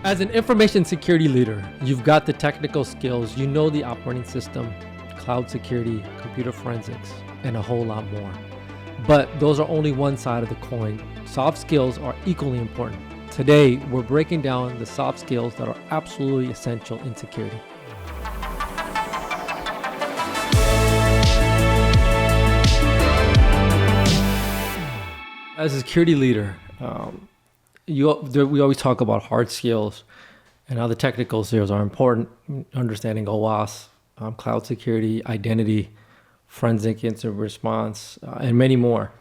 As an information security leader, you've got the technical skills, you know the operating system, cloud security, computer forensics, and a whole lot more. But those are only one side of the coin. Soft skills are equally important. Today, we're breaking down the soft skills that are absolutely essential in security. As a security leader, we always talk about hard skills and how the technical skills are important. Understanding OWASP, cloud security, identity, forensic incident response, and many more.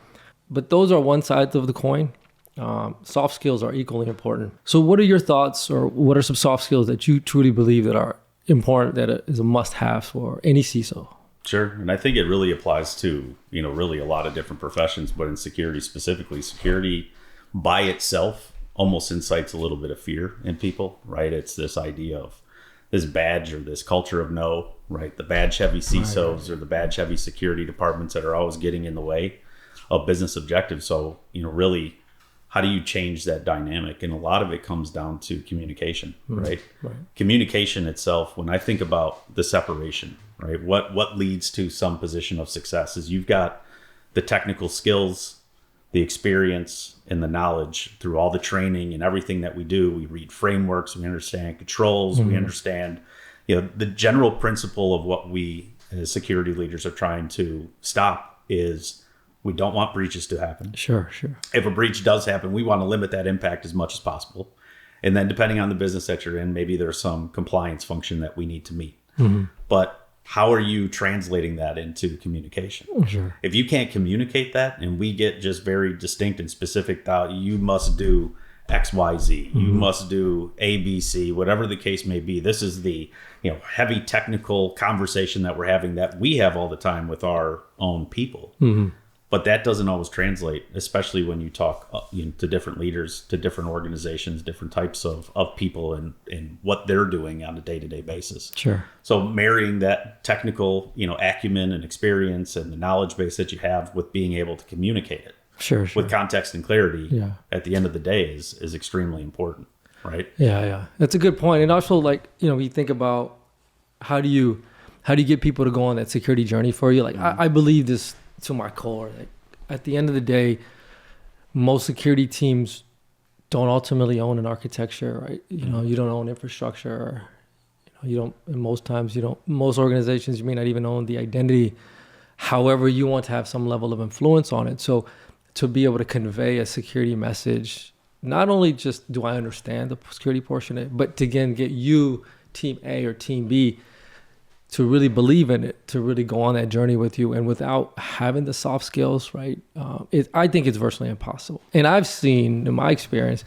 But those are one side of the coin. Soft skills are equally important. So what are your thoughts, or what are some soft skills that you truly believe that are important, that is a must-have for any CISO? Sure. And I think it really applies to, really a lot of different professions, but in security specifically, security by itself almost incites a little bit of fear in people, right? It's this idea of this badge or this culture of no, right? The badge heavy CISOs or the badge heavy security departments that are always getting in the way of business objectives. So, really, how do you change that dynamic? And a lot of it comes down to communication, right? Communication itself, when I think about the separation, right? What leads to some position of success is you've got the technical skills, the experience, and the knowledge through all the training and everything that we do. We read frameworks, we understand controls, we understand, the general principle of what we as security leaders are trying to stop is we don't want breaches to happen. Sure. If a breach does happen, we want to limit that impact as much as possible. And then depending on the business that you're in, maybe there's some compliance function that we need to meet. But how are you translating that into communication? Sure. If you can't communicate that and we get just very distinct and specific that you must do X, Y, Z, you must do A, B, C, whatever the case may be. This is the heavy technical conversation that we're having that we have all the time with our own people. But that doesn't always translate, especially when you talk to different leaders, to different organizations, different types of people and what they're doing on a day-to-day basis. Sure. So marrying that technical, acumen and experience and the knowledge base that you have with being able to communicate it Sure. with context and clarity at the end of the day is extremely important, right? Yeah. That's a good point. And also, we think about how do you get people to go on that security journey for you? I believe this to my core. At the end of the day, most security teams don't ultimately own an architecture, right? You don't own infrastructure. Most organizations, you may not even own the identity. However, you want to have some level of influence on it. So to be able to convey a security message, not only just do I understand the security portion of it, but to again get you, team A or team B, to really believe in it, to really go on that journey with you. And without having the soft skills, right, I think it's virtually impossible. And I've seen in my experience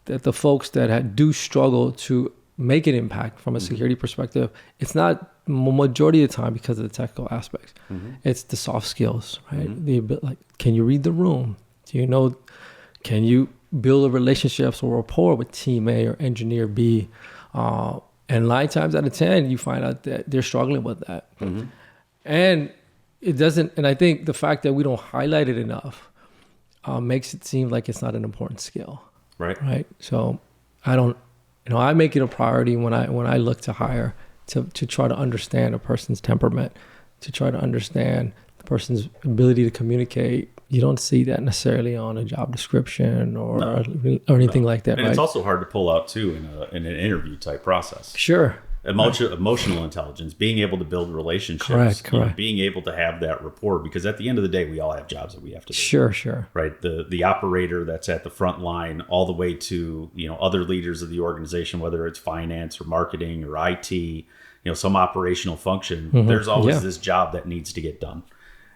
that the folks that do struggle to make an impact from a security perspective, it's not majority of the time because of the technical aspects. It's the soft skills, right? Can you read the room? Can you build relationships or rapport with team A or engineer B? And 9 times out of 10, you find out that they're struggling with that. And it doesn't, and I think the fact that we don't highlight it enough makes it seem like it's not an important skill. Right. So I make it a priority when I look to hire to try to understand a person's temperament, to try to understand the person's ability to communicate. You don't see that necessarily on a job description or anything like that. And it's also hard to pull out too in an interview type process. Sure. Emotional intelligence, being able to build relationships, correct. Being able to have that rapport, because at the end of the day, we all have jobs that we have to do. Sure. Right. The operator that's at the front line, all the way to, other leaders of the organization, whether it's finance or marketing or IT, some operational function, there's always this job that needs to get done.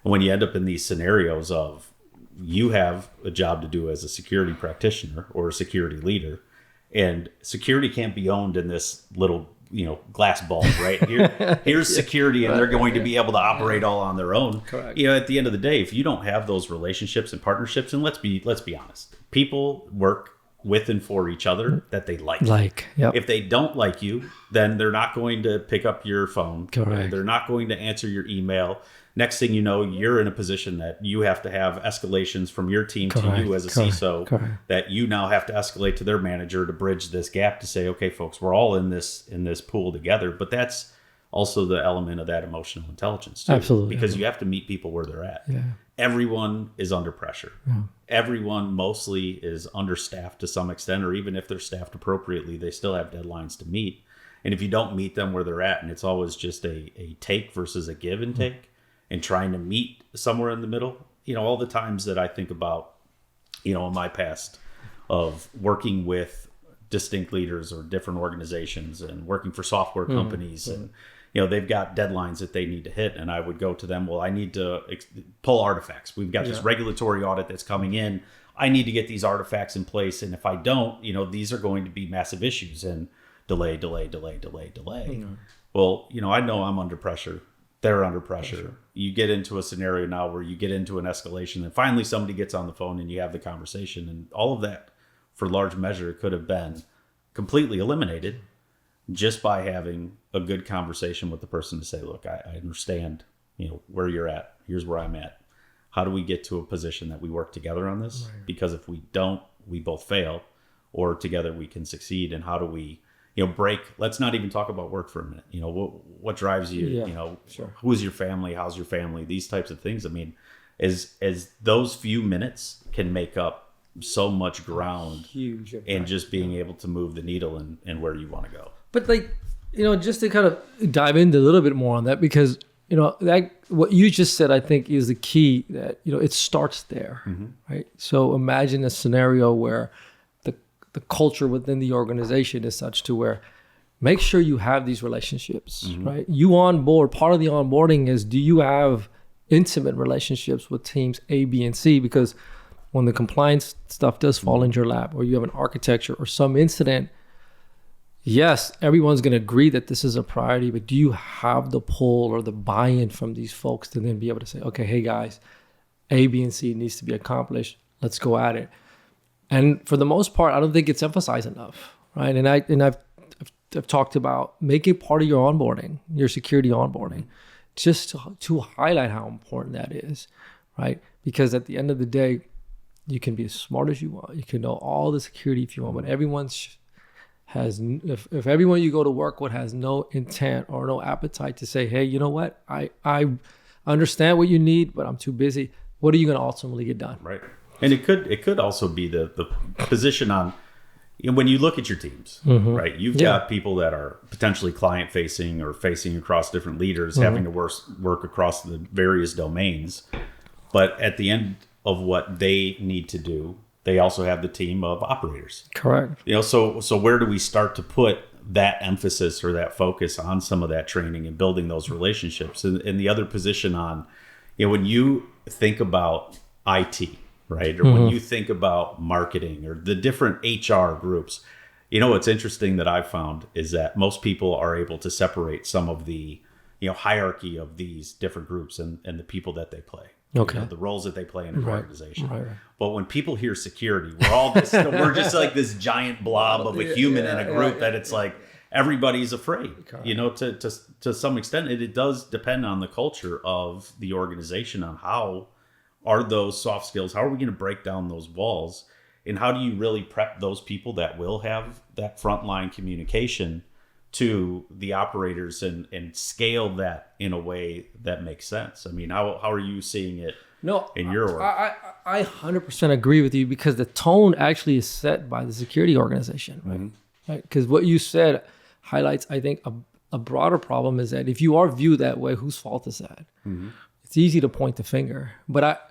And when you end up in these scenarios of you have a job to do as a security practitioner or a security leader, and security can't be owned in this little glass bulb, right? Here's security, and they're going to be able to operate all on their own. Correct. At the end of the day, if you don't have those relationships and partnerships, and let's be honest, people work with and for each other that they like. If they don't like you, then they're not going to pick up your phone. Correct. They're not going to answer your email. Next thing you know, you're in a position that you have to have escalations from your team to you as a CISO that you now have to escalate to their manager to bridge this gap to say, okay, folks, we're all in this pool together. But that's also the element of that emotional intelligence too. Absolutely. Because you have to meet people where they're at. Yeah. Everyone is under pressure. Yeah. Everyone mostly is understaffed to some extent, or even if they're staffed appropriately, they still have deadlines to meet. And if you don't meet them where they're at, and it's always just a take versus a give and take, and trying to meet somewhere in the middle, all the times that I think about, in my past of working with distinct leaders or different organizations and working for software companies and, they've got deadlines that they need to hit. And I would go to them, well, I need to pull artifacts. We've got this regulatory audit that's coming in. I need to get these artifacts in place. And if I don't, these are going to be massive issues and delay. Well, I know I'm under pressure. They're under pressure. You get into a scenario now where you get into an escalation and finally somebody gets on the phone and you have the conversation, and all of that for large measure could have been completely eliminated just by having a good conversation with the person to say, look, I understand, where you're at. Here's where I'm at. How do we get to a position that we work together on this? Right. Because if we don't, we both fail, or together we can succeed. And how do we, break? Let's not even talk about work for a minute. What drives you? Yeah, sure. Who's your family? How's your family? These types of things. I mean, as those few minutes can make up so much ground, huge impact, and just being able to move the needle and where you want to go. But just to kind of dive into a little bit more on that, because that what you just said, I think, is the key. That it starts there, right? So imagine a scenario where the culture within the organization is such to where make sure you have these relationships, right? You onboard, part of the onboarding is, do you have intimate relationships with teams A, B, and C? Because when the compliance stuff does fall into your lap, or you have an architecture or some incident, yes, everyone's going to agree that this is a priority, but do you have the pull or the buy-in from these folks to then be able to say, okay, hey guys, A, B, and C needs to be accomplished. Let's go at it. And for the most part, I don't think it's emphasized enough, right? And I've talked about making part of your onboarding, your security onboarding, just to highlight how important that is, right? Because at the end of the day, you can be as smart as you want. You can know all the security if you want, but if everyone you go to work with has no intent or no appetite to say, hey, you know what? I understand what you need, but I'm too busy. What are you going to ultimately get done? Right. And it could also be the position on, when you look at your teams, right? You've got people that are potentially client facing or facing across different leaders, having to work across the various domains. But at the end of what they need to do, they also have the team of operators. Correct. So where do we start to put that emphasis or that focus on some of that training and building those relationships? And the other position on, when you think about IT, right? Or when you think about marketing or the different HR groups, what's interesting that I've found is that most people are able to separate some of the, hierarchy of these different groups and the people that they play. Okay. The roles that they play in an organization. Right. But when people hear security, we're all this, we're just like this giant blob of a human in a group that it's like everybody's afraid. To some extent, it does depend on the culture of the organization on how are those soft skills, how are we going to break down those walls, and how do you really prep those people that will have that frontline communication to the operators and scale that in a way that makes sense? I mean, how are you seeing it in your work? I 100% agree with you, because the tone actually is set by the security organization, right? Because what you said highlights, I think, a broader problem is that if you are viewed that way, whose fault is that? It's easy to point the finger, but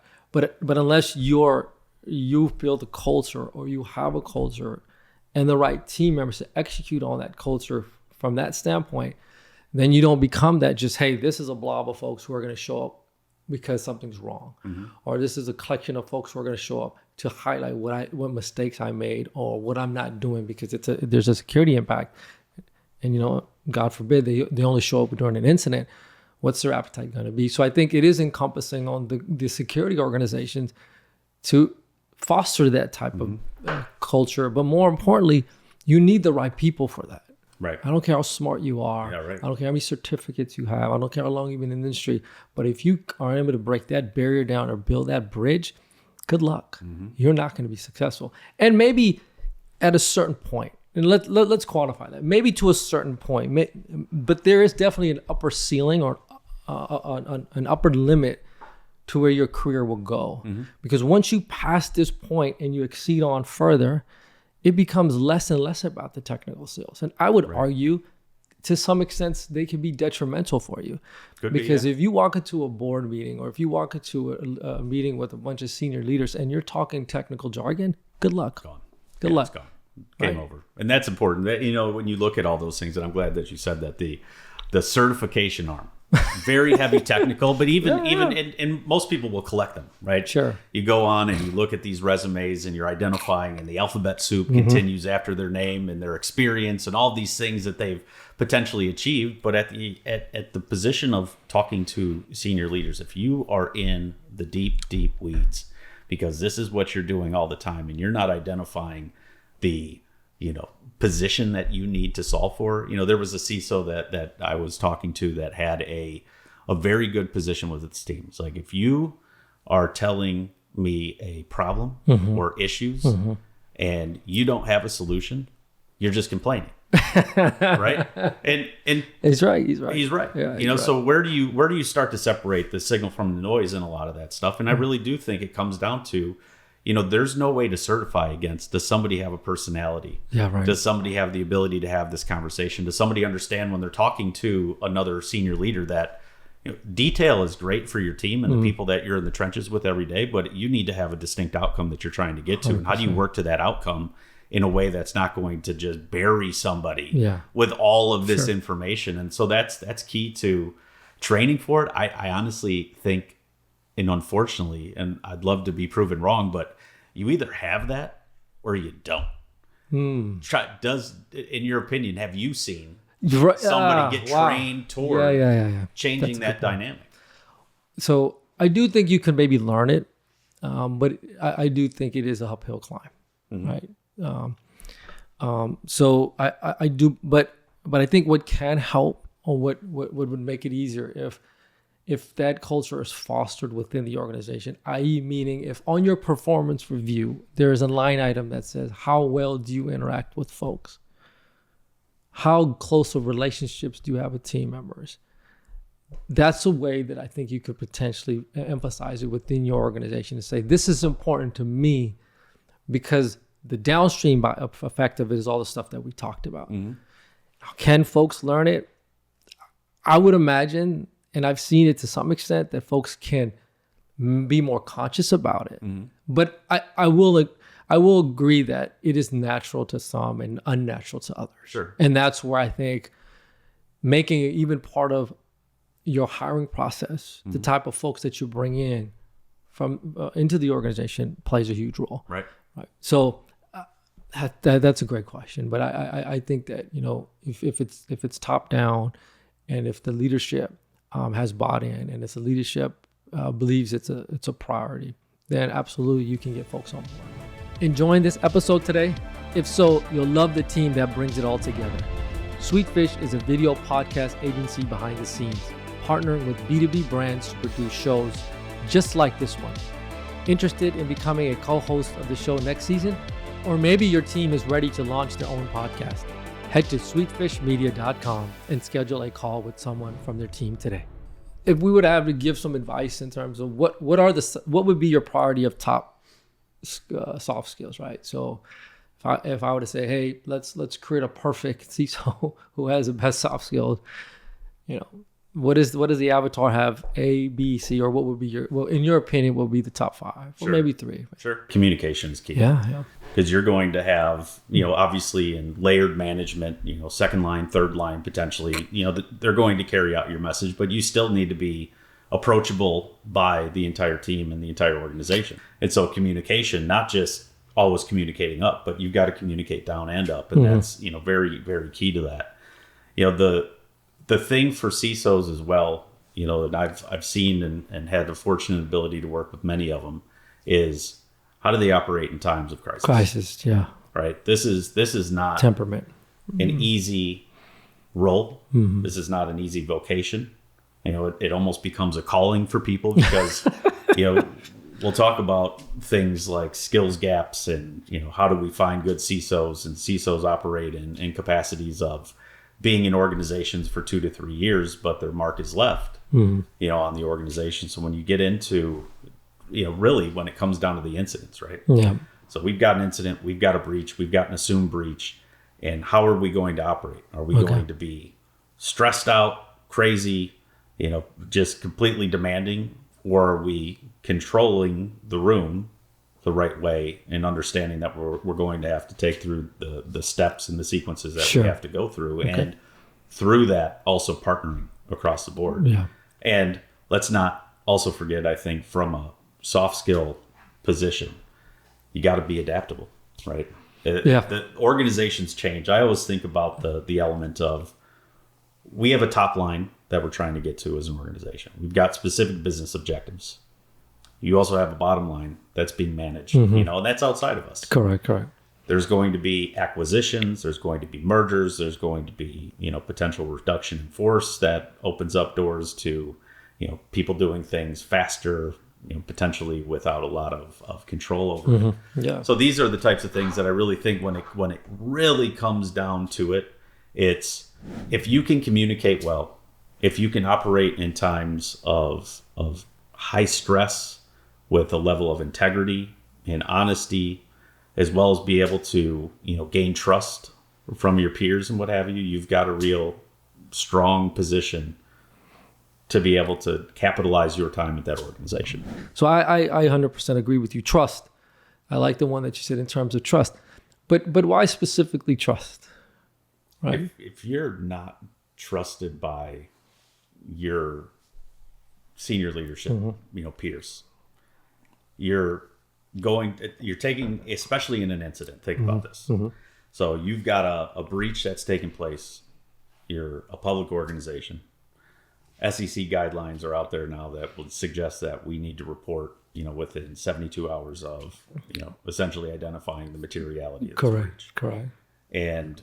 unless you build a culture, or you have a culture and the right team members to execute on that culture from that standpoint, then you don't become that just, hey, this is a blob of folks who are going to show up because something's wrong, or this is a collection of folks who are going to show up to highlight what mistakes I made or what I'm not doing because there's a security impact. And God forbid they only show up during an incident. What's their appetite going to be? So I think it is encompassing on the security organizations to foster that type of culture. But more importantly, you need the right people for that. Right. I don't care how smart you are. Yeah, right. I don't care how many certificates you have. I don't care how long you've been in the industry. But if you are able to break that barrier down or build that bridge, good luck. You're not going to be successful. And maybe at a certain point, and let's quantify that. Maybe to a certain point, but there is definitely an upper ceiling or an upper limit to where your career will go. Because once you pass this point and you exceed on further, it becomes less and less about the technical skills. And I would argue, to some extent, they can be detrimental for you. Because if you walk into a board meeting or if you walk into a meeting with a bunch of senior leaders and you're talking technical jargon, good luck. Gone. Good luck. It's gone. Game over. And that's important. That, when you look at all those things, and I'm glad that you said that, the certification arm, very heavy technical, but even and most people will collect them, right? Sure. You go on and you look at these resumes and you're identifying, and the alphabet soup continues after their name and their experience and all these things that they've potentially achieved. But at the position of talking to senior leaders, if you are in the deep weeds, because this is what you're doing all the time, and you're not identifying the position that you need to solve for. There was a CISO that I was talking to that had a very good position with its team. It's like, if you are telling me a problem or issues and you don't have a solution, you're just complaining. Right? And he's right. He's right. Yeah, so where do you start to separate the signal from the noise in a lot of that stuff? And I really do think it comes down to, there's no way to certify against, does somebody have a personality? Yeah, right. Does somebody have the ability to have this conversation? Does somebody understand when they're talking to another senior leader that detail is great for your team and the people that you're in the trenches with every day, but you need to have a distinct outcome that you're trying to get to. 100%. And how do you work to that outcome in a way that's not going to just bury somebody with all of this information? And so that's key to training for it. I honestly think, and unfortunately, and I'd love to be proven wrong, but you either have that or you don't. In your opinion, have you seen somebody get trained toward changing that dynamic? So I do think you can maybe learn it, but I do think it is a uphill climb, right? So I do, but I think what can help, or what would make it easier if that culture is fostered within the organization, i.e. meaning if on your performance review, there is a line item that says, how well do you interact with folks? How close of relationships do you have with team members? That's a way that I think you could potentially emphasize it within your organization, to say, this is important to me, because the downstream effect of it is all the stuff that we talked about. Can folks learn it? I would imagine, and I've seen it to some extent, that folks can be more conscious about it. But I will agree that it is natural to some and unnatural to others. Sure. And that's where I think making it even part of your hiring process, the type of folks that you bring in from into the organization, plays a huge role. Right. So that's a great question. But I think that, if it's top down, and if the leadership has bought in, and if the leadership believes it's a priority, then absolutely you can get folks on board. Enjoying this episode today? If so, you'll love the team that brings it all together. Sweetfish is a video podcast agency behind the scenes, partnering with B2B brands to produce shows just like this one. Interested in becoming a co-host of the show next season? Or maybe your team is ready to launch their own podcast. Head to sweetfishmedia.com and schedule a call with someone from their team today. If we would have to give some advice in terms of what would be your priority of top soft skills, right? So if I were to say, hey, let's create a perfect CISO who has the best soft skills, what does the avatar have? A, B, C, or what would be in your opinion, what would be the top 5? Or maybe 3? Sure. Communication is key. Yeah. Because you're going to have, obviously in layered management, second line, third line, potentially, they're going to carry out your message, but you still need to be approachable by the entire team and the entire organization. And so communication, not just always communicating up, but you've got to communicate down and up. And that's, very, very key to that. The thing for CISOs as well, and I've seen and had the fortunate ability to work with many of them, is how do they operate in times of crisis? Crisis, yeah. Right. This is not temperament. an easy role. This is not an easy vocation. It almost becomes a calling for people because, we'll talk about things like skills gaps and, how do we find good CISOs, and CISOs operate in capacities of being in organizations for 2 to 3 years, but their mark is left, on the organization. So when you get into, really when it comes down to the incidents, right? Yeah. So we've got an incident, we've got a breach, we've got an assumed breach. And how are we going to operate? Are we going to be stressed out, crazy, just completely demanding? Or are we controlling the room the right way and understanding that we're going to have to take through the steps and the sequences that we have to go through? Okay. And through that, also partnering across the board. Yeah. And let's not also forget, I think, from a soft skill position, you got to be adaptable, right? The organizations change. I always think about the element of, we have a top line that we're trying to get to as an organization. We've got specific business objectives. You also have a bottom line that's being managed, and that's outside of us. Correct. There's going to be acquisitions. There's going to be mergers. There's going to be, potential reduction in force that opens up doors to, people doing things faster, potentially without a lot of control over it. Yeah. So these are the types of things that I really think when it really comes down to it, it's if you can communicate well, if you can operate in times of high stress with a level of integrity and honesty, as well as be able to, gain trust from your peers and what have you, you've got a real strong position to be able to capitalize your time at that organization. So I 100% agree with you. Trust. I like the one that you said in terms of trust. But why specifically trust? Right? If you're not trusted by your senior leadership, peers, you're taking, especially in an incident, think about this. So you've got a breach that's taking place. You're a public organization. SEC guidelines are out there now that would suggest that we need to report, within 72 hours of, essentially identifying the materiality of this breach. Correct. And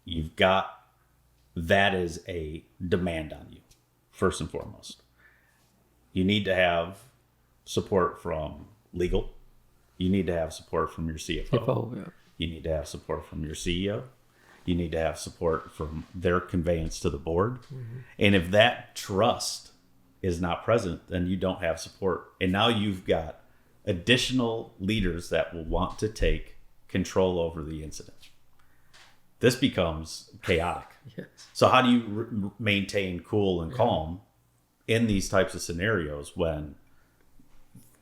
you've got that as a demand on you, first and foremost. You need to have support from legal. You need to have support from your CFO. You need to have support from your CEO. You need to have support from their conveyance to the board. And if that trust is not present, then you don't have support. And now you've got additional leaders that will want to take control over the incident. This becomes chaotic. Yes. So how do you maintain cool and calm in these types of scenarios when,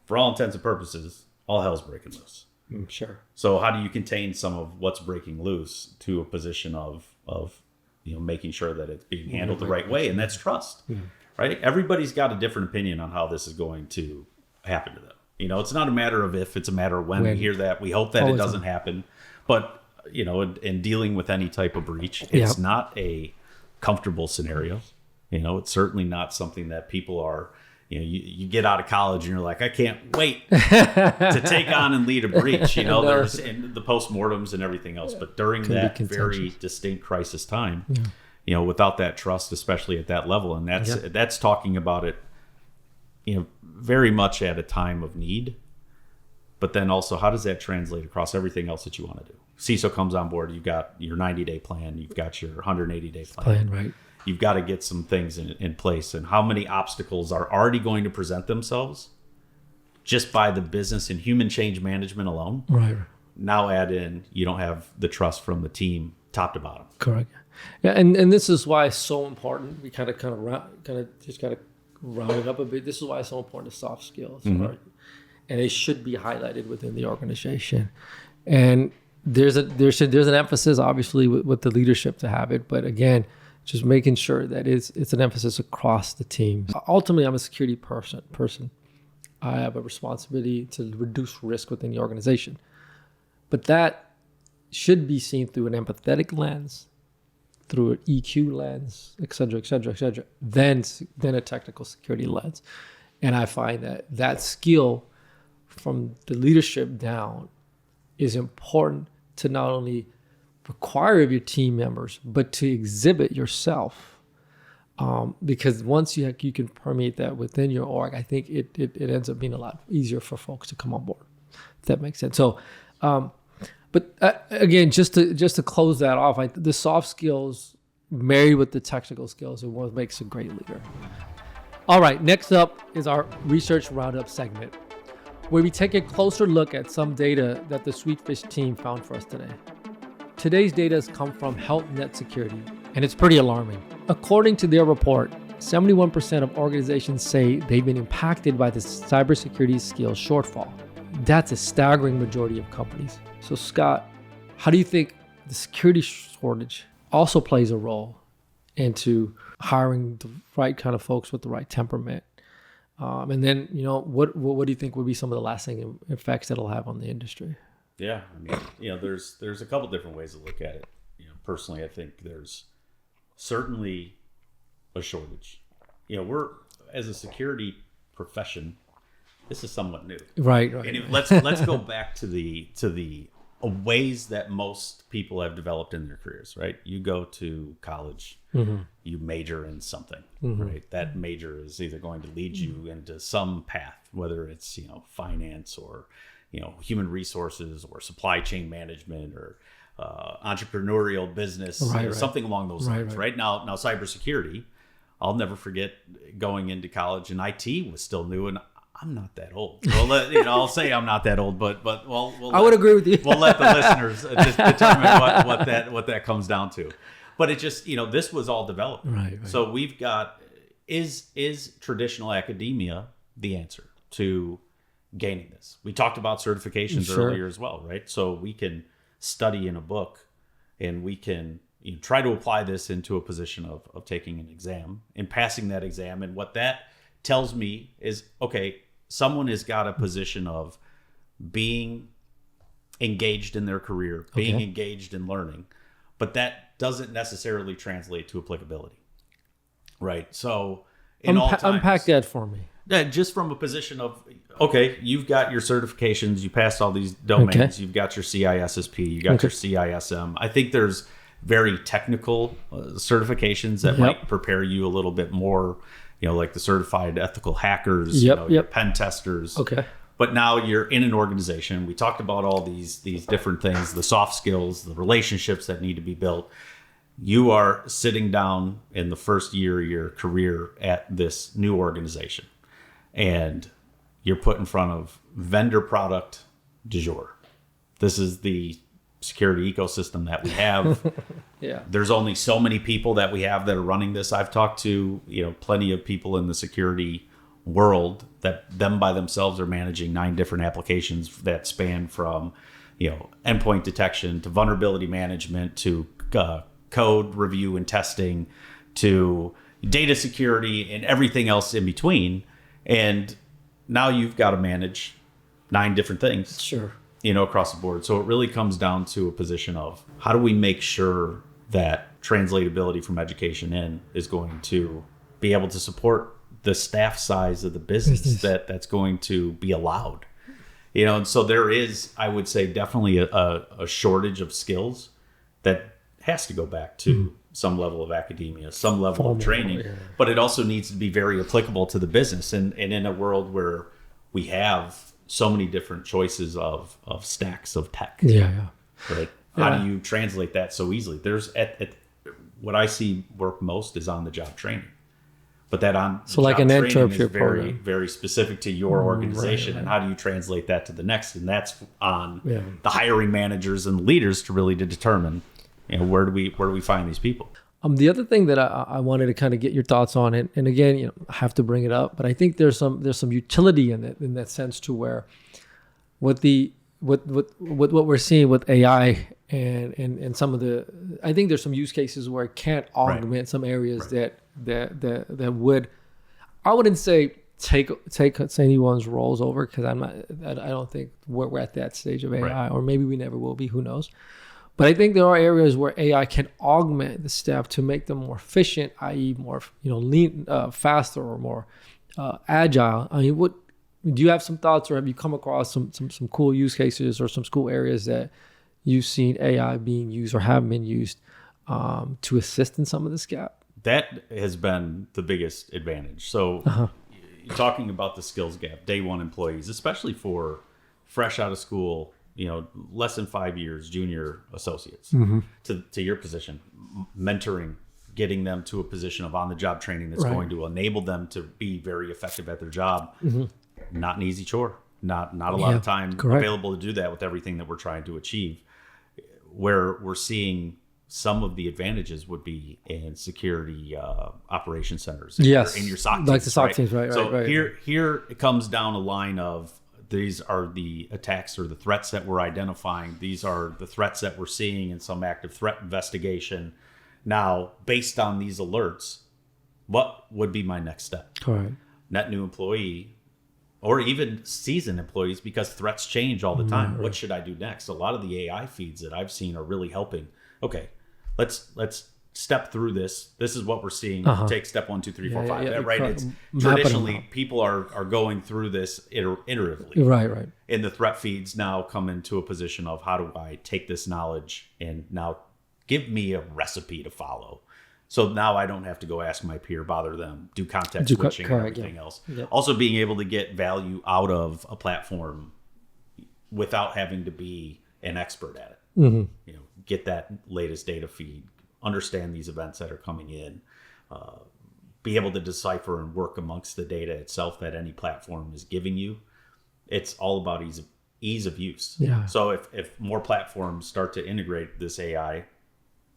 for all intents and purposes, all hell's breaking loose? Sure. So how do you contain some of what's breaking loose to a position of making sure that it's being handled the right way? And that's trust, right? Everybody's got a different opinion on how this is going to happen to them. It's not a matter of if, it's a matter of when. We hear that. We hope that it doesn't happen. But, in dealing with any type of breach, it's not a comfortable scenario. It's certainly not something that people are, you get out of college and you're like, I can't wait to take on and lead a breach. There's and the postmortems and everything else. But during that very distinct crisis time, without that trust, especially at that level, and that's talking about it, very much at a time of need. But then also, how does that translate across everything else that you want to do? CISO comes on board. You've got your 90-day plan. You've got your 180-day plan. Right. You've got to get some things in place. And how many obstacles are already going to present themselves just by the business and human change management alone? Right. Now add in, you don't have the trust from the team top to bottom. Correct. Yeah, and this is why it's so important. We kind of just got to round it up a bit. This is why it's so important to soft skills, right? And it should be highlighted within the organization. And there's an emphasis, obviously, with the leadership to have it. But again, just making sure that it's an emphasis across the team. Ultimately, I'm a security person. I have a responsibility to reduce risk within the organization. But that should be seen through an empathetic lens, through an EQ lens, et cetera, then a technical security lens. And I find that skill from the leadership down is important to not only require of your team members, but to exhibit yourself. Because once you can permeate that within your org, I think it ends up being a lot easier for folks to come on board. If that makes sense. So, but again, just to close that off, the soft skills married with the technical skills are what makes a great leader. All right, next up is our research roundup segment, where we take a closer look at some data that the Sweetfish team found for us today. Today's data has come from Health Net Security, and it's pretty alarming. According to their report, 71% of organizations say they've been impacted by the cybersecurity skills shortfall. That's a staggering majority of companies. So Scott, how do you think the security shortage also plays a role into hiring the right kind of folks with the right temperament? And then, what do you think would be some of the lasting effects that'll have on the industry? Yeah, there's a couple different ways to look at it. Personally, I think there's certainly a shortage. We're, as a security profession, this is somewhat new. Right. And let's go back to the ways that most people have developed in their careers, right? You go to college, you major in something, right? That major is either going to lead you into some path, whether it's, finance or, human resources or supply chain management or entrepreneurial business, something along those lines, right? Now cybersecurity, I'll never forget going into college and IT was still new, and I'm not that old. Well, I'll say I'm not that old, but I would agree with you. We'll let the listeners just determine what that comes down to. But it just, this was all developed. Right. So we've got, is traditional academia the answer to gaining this? We talked about certifications earlier as well, right? So we can study in a book and we can try to apply this into a position of taking an exam and passing that exam. And what that tells me is, okay, someone has got a position of being engaged in their career, being engaged in learning, but that doesn't necessarily translate to applicability, right? So unpack that for me. Yeah, just from a position of, okay, you've got your certifications, you passed all these domains, you've got your CISSP, you got your CISM. I think there's very technical certifications that might prepare you a little bit more, like the certified ethical hackers, your pen testers. Okay. But now you're in an organization. We talked about all these different things, the soft skills, the relationships that need to be built. You are sitting down in the first year of your career at this new organization, and you're put in front of vendor product du jour. This is the security ecosystem that we have. There's only so many people that we have that are running this. I've talked to plenty of people in the security world that them by themselves are managing 9 different applications that span from endpoint detection to vulnerability management to code review and testing to data security and everything else in between. And now you've got to manage 9 different things. Sure. Across the board. So it really comes down to a position of how do we make sure that translatability from education in is going to be able to support the staff size of the business that's going to be allowed. And so there is, I would say, definitely a shortage of skills that has to go back to some level of academia, some level of training, but it also needs to be very applicable to the business. And in a world where we have so many different choices of stacks of tech. Right? How do you translate that so easily? There's what I see work most is on the job training, but that on so like an internship is very very specific to your organization, and how do you translate that to the next? And that's on the hiring managers and leaders to really determine where do we find these people. The other thing that I wanted to kind of get your thoughts on, and again, I have to bring it up, but I think there's some utility in that sense to where what we're seeing with AI and some of the, I think there's some use cases where it can't augment some areas that would, I wouldn't say take anyone's roles over, because I don't think we're at that stage of AI, or maybe we never will be, who knows. But I think there are areas where AI can augment the staff to make them more efficient, i.e. more, lean, faster, or more agile. I mean, do you have some thoughts, or have you come across some cool use cases or some cool areas that you've seen AI being used or have been used to assist in some of this gap? That has been the biggest advantage. So talking about the skills gap, day one employees, especially for fresh out of school, less than 5 years, junior associates, to your position, mentoring, getting them to a position of on-the-job training that's going to enable them to be very effective at their job. Not an easy chore. Not a lot of time available to do that with everything that we're trying to achieve. Where we're seeing some of the advantages would be in security operation centers. In your SOC teams, like the SOC teams, right? So here it comes down a line of, these are the attacks or the threats that we're identifying. These are the threats that we're seeing in some active threat investigation. Now, based on these alerts, what would be my next step? Correct. Net new employee, or even seasoned employees, because threats change all the time. What should I do next? A lot of the AI feeds that I've seen are really helping. Okay, let's step through this. This is what we're seeing. Take step 1, 2, 3, 4, 5. Right? It's traditionally people are going through this iteratively. Right. And the threat feeds now come into a position of, how do I take this knowledge and now give me a recipe to follow? So now I don't have to go ask my peer, bother them, do context switching and everything else. Also being able to get value out of a platform without having to be an expert at it. Get that latest data feed, understand these events that are coming in, be able to decipher and work amongst the data itself that any platform is giving you. It's all about ease of use. Yeah. So if more platforms start to integrate this AI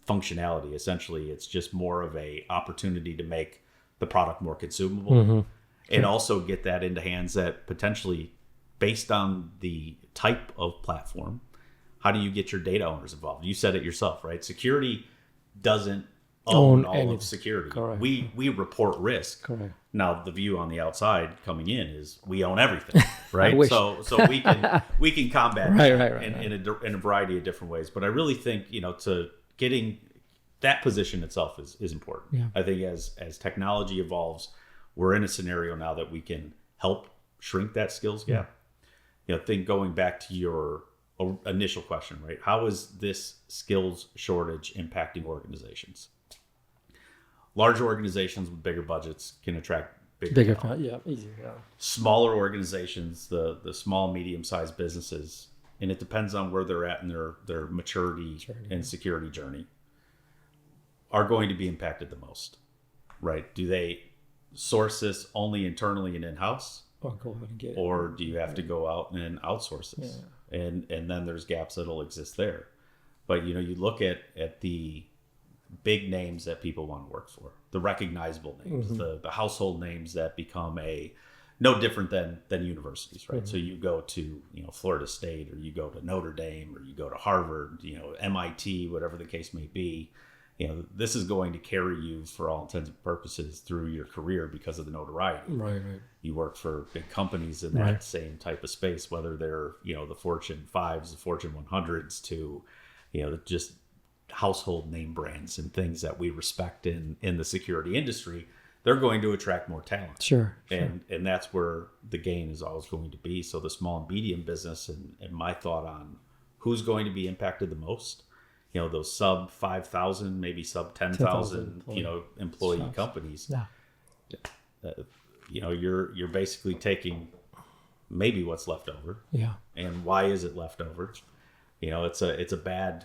functionality, essentially it's just more of a opportunity to make the product more consumable and also get that into hands that potentially, based on the type of platform, how do you get your data owners involved? You said it yourself, right? Security doesn't own all of security. Correct. We report risk. Correct. Now the view on the outside coming in is we own everything, right? So we can combat in a variety of different ways. But I really think, to getting that position itself is important. Yeah. I think as technology evolves, we're in a scenario now that we can help shrink that skills gap. Think going back to your initial question, right? How is this skills shortage impacting organizations? Large organizations with bigger budgets can attract bigger talent. Easier. Yeah. Smaller organizations, the small, medium-sized businesses, and it depends on where they're at in their maturity and security journey, are going to be impacted the most, right? Do they source this only internally and in-house? Or go ahead and get it. Or do you have to go out and outsource this? Yeah. And then there's gaps that'll exist there. But, you look at the big names that people want to work for, the recognizable names, the household names that become no different than universities, right? So you go to, Florida State, or you go to Notre Dame, or you go to Harvard, MIT, whatever the case may be. This is going to carry you, for all intents and purposes, through your career because of the notoriety. Right. You work for big companies in that same type of space, whether they're, the Fortune 5s, the Fortune 100s, to, just household name brands and things that we respect in the security industry. They're going to attract more talent. Sure. And that's where the gain is always going to be. So the small and medium business, and my thought on who's going to be impacted the most, those sub 5,000, maybe sub 10,000, employee companies. Yeah. You're basically taking maybe what's left over. Yeah. And why is it left over? It's a bad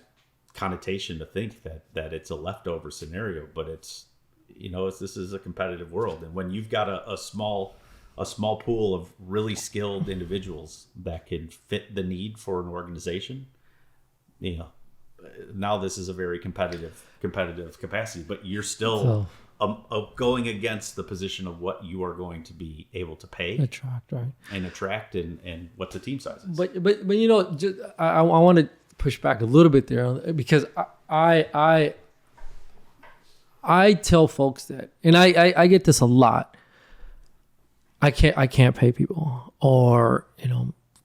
connotation to think that it's a leftover scenario, but this is a competitive world. And when you've got a small pool of really skilled individuals that can fit the need for an organization, now this is a very competitive capacity, but you're still going against the position of what you are going to be able to pay, attract and what the team size is. But I want to push back a little bit there, because I tell folks that, and I get this a lot. I can't pay people, or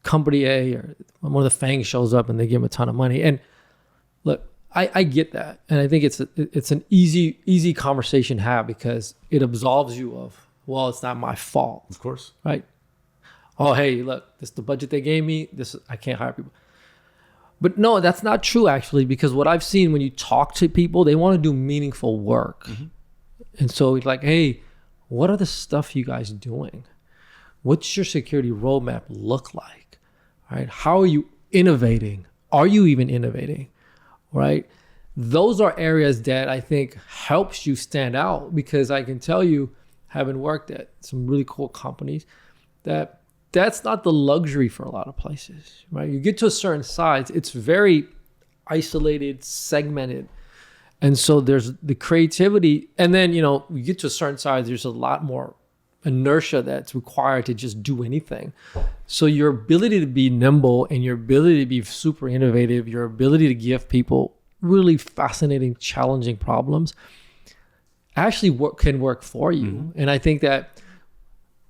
company A or one of the FANG shows up and they give them a ton of money. And look, I get that, and I think it's an easy conversation to have, because it absolves you of, well, it's not my fault. Of course, right? Oh, hey, look, this is the budget they gave me. I can't hire people. But no, that's not true actually, because what I've seen when you talk to people, they want to do meaningful work. And so it's like, hey, what are the stuff you guys doing? What's your security roadmap look like? Right? How are you innovating? Are you even innovating? Right? Those are areas that I think helps you stand out, because I can tell you, having worked at some really cool companies, that that's not the luxury for a lot of places, right? You get to a certain size, it's very isolated, segmented. And so there's the creativity. And then, you get to a certain size, there's a lot more inertia that's required to just do anything. So your ability to be nimble and your ability to be super innovative, your ability to give people really fascinating, challenging problems actually can work for you. And I think that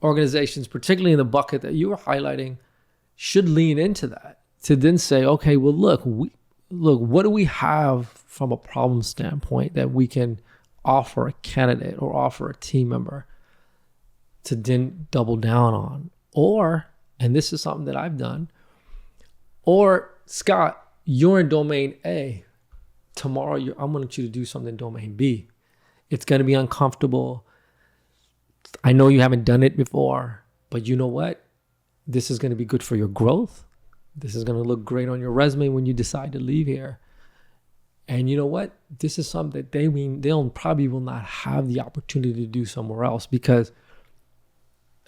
organizations, particularly in the bucket that you were highlighting, should lean into that to then say, okay, well, look, what do we have from a problem standpoint that we can offer a candidate or offer a team member to then double down on? Or, and this is something that I've done, or Scott, you're in domain A. Tomorrow, I'm going you to do something in domain B. It's going to be uncomfortable. I know you haven't done it before, but you know what? This is going to be good for your growth. This is going to look great on your resume when you decide to leave here. And you know what? This is something that they'll probably will not have the opportunity to do somewhere else, because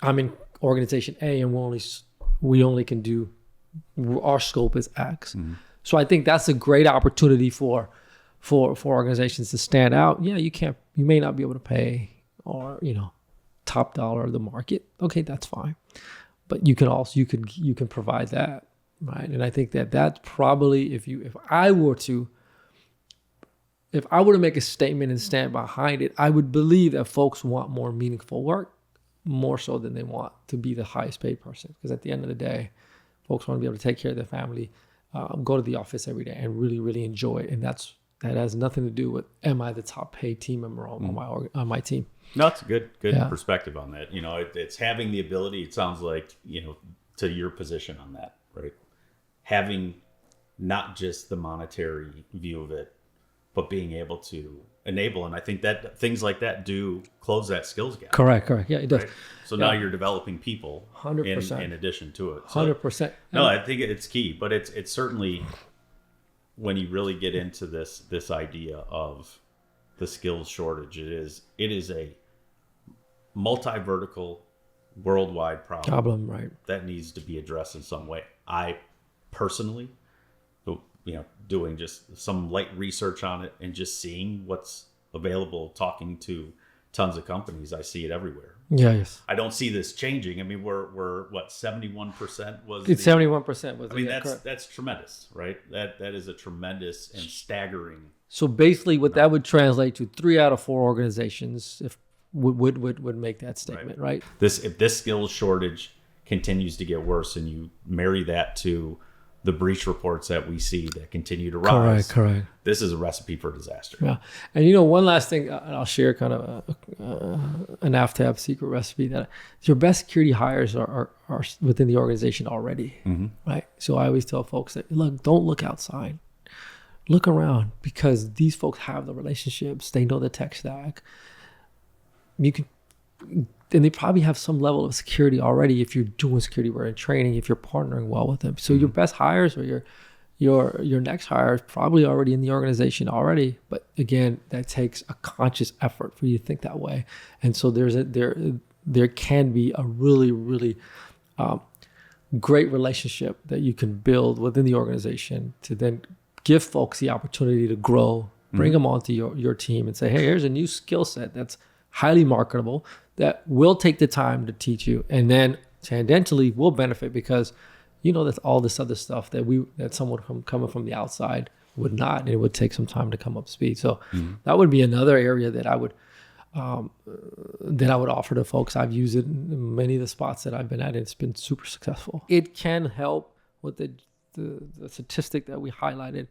I'm in organization A and we only can do, our scope is X. So I think that's a great opportunity for organizations to stand out. Yeah, you may not be able to pay, or top dollar of the market. Okay, that's fine. But you can also you can provide that, right? And I think that that's probably, if I were to make a statement and stand behind it, I would believe that folks want more meaningful work, more so than they want to be the highest paid person. Because at the end of the day, folks want to be able to take care of their family, go to the office every day and really, really enjoy it. And that has nothing to do with, am I the top paid team member on my team? No, it's a good perspective on that. It's having the ability, it sounds like, to your position on that, right? Having not just the monetary view of it, but being able to enable. And I think that things like that do close that skills gap. Correct. Yeah, it does. Right? So now you're developing people 100%. in addition to it. So, 100%. No, I think it's key, but it's certainly, when you really get into this idea of the skills shortage, it is a multi-vertical, worldwide problem, right? That needs to be addressed in some way. I personally, doing just some light research on it and just seeing what's available, talking to tons of companies, I see it everywhere. Yes. I don't see this changing. I mean, we're what, 71% was. It's 71% was. I mean, that's tremendous, right? That is a tremendous and staggering. So basically, what that would translate to, 3 out of 4 organizations would make that statement, right? If this skills shortage continues to get worse, and you marry that to the breach reports that we see that continue to rise, correct. This is a recipe for disaster. Yeah, and one last thing, and I'll share kind of an AFTAB secret recipe, that your best security hires are within the organization already, right? So I always tell folks that, look, don't look outside. Look around, because these folks have the relationships. They know the tech stack. And they probably have some level of security already if you're doing security work and training, if you're partnering well with them. So your best hires or your next hire is probably already in the organization already. But again, that takes a conscious effort for you to think that way. And so there can be a really, really great relationship that you can build within the organization to then give folks the opportunity to grow, bring them onto your team and say, hey, here's a new skill set that's highly marketable, that will take the time to teach you, and then tangentially will benefit, because that's all this other stuff that someone coming from the outside would not, and it would take some time to come up to speed. So that would be another area that I would offer to folks. I've used it in many of the spots that I've been at, and it's been super successful. It can help with the statistic that we highlighted.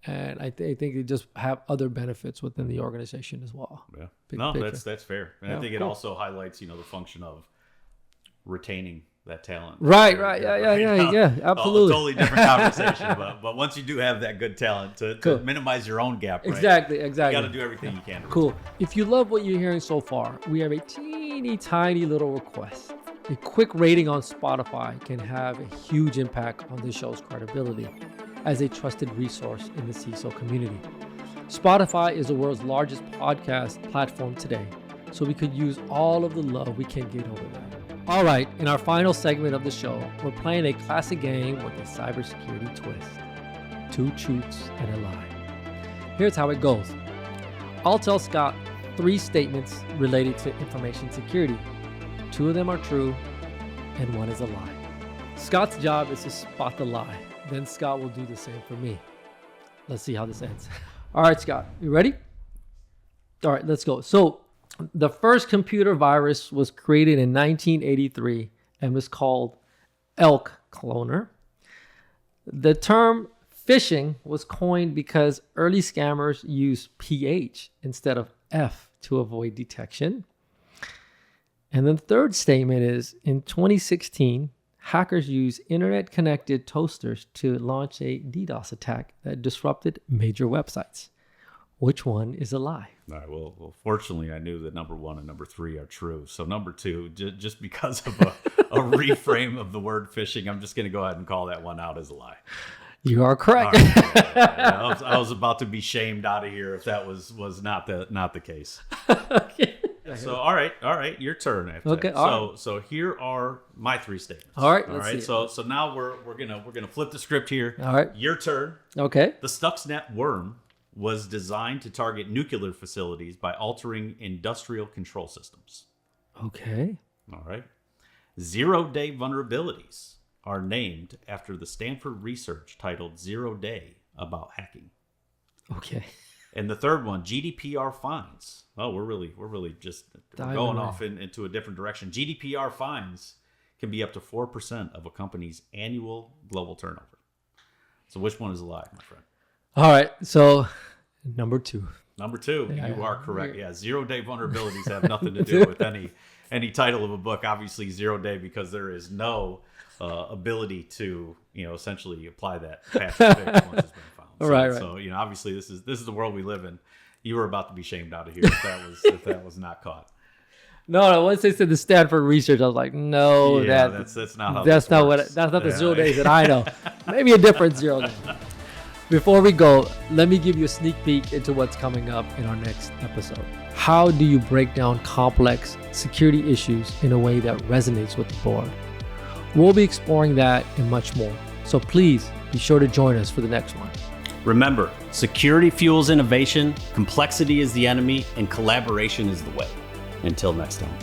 And I think it just have other benefits within the organization as well. Yeah. That's fair. And I think it also highlights, the function of retaining that talent. Right. Yeah. Absolutely. Totally different conversation. but once you do have that good talent to minimize your own gap, right? Exactly. You got to do everything you can. Cool. If you love what you're hearing so far, we have a teeny tiny little request. A quick rating on Spotify can have a huge impact on this show's credibility as a trusted resource in the CISO community. Spotify is the world's largest podcast platform today, so we could use all of the love we can get over there. All right, in our final segment of the show, we're playing a classic game with a cybersecurity twist. 2 truths and a lie. Here's how it goes. I'll tell Scott 3 statements related to information security. 2 of them are true, and 1 is a lie. Scott's job is to spot the lie. Then Scott will do the same for me. Let's see how this ends. All right, Scott, you ready? All right, let's go. So, the first computer virus was created in 1983 and was called Elk Cloner. The term phishing was coined because early scammers used PH instead of F to avoid detection. And then the third statement is, in 2016, hackers used internet-connected toasters to launch a DDoS attack that disrupted major websites. Which one is a lie? All right. Well, fortunately, I knew that number 1 and number 3 are true. So number 2, just because of a reframe of the word phishing, I'm just going to go ahead and call that one out as a lie. You are correct. Right. I was about to be shamed out of here if that was not the case. Okay. So all right, your turn. Okay. So here are my 3 statements. All right. All let's right. see. So now we're gonna flip the script here. All right. Your turn. Okay. The Stuxnet worm was designed to target nuclear facilities by altering industrial control systems. Okay. All right. 0-day vulnerabilities are named after the Stanford research titled 0 Day about hacking. Okay. And the third one, GDPR fines. Oh, we're really just going off into a different direction. GDPR fines can be up to 4% of a company's annual global turnover. So which one is a lie, my friend? All right. So number 2. Number 2, you are correct. Yeah, 0-day vulnerabilities have nothing to do with any title of a book. Obviously, 0 day because there is no ability to essentially apply that patch and fix once it's been found. So, Right. So obviously this is the world we live in. You were about to be shamed out of here if that was not caught. No. Once they said the Stanford research, I was like, no, Yeah, that's not how that's this not works. that's not the 0 days that I know. Maybe a different 0 day. Before we go, let me give you a sneak peek into what's coming up in our next episode. How do you break down complex security issues in a way that resonates with the board? We'll be exploring that and much more. So please be sure to join us for the next one. Remember, security fuels innovation, complexity is the enemy, and collaboration is the way. Until next time.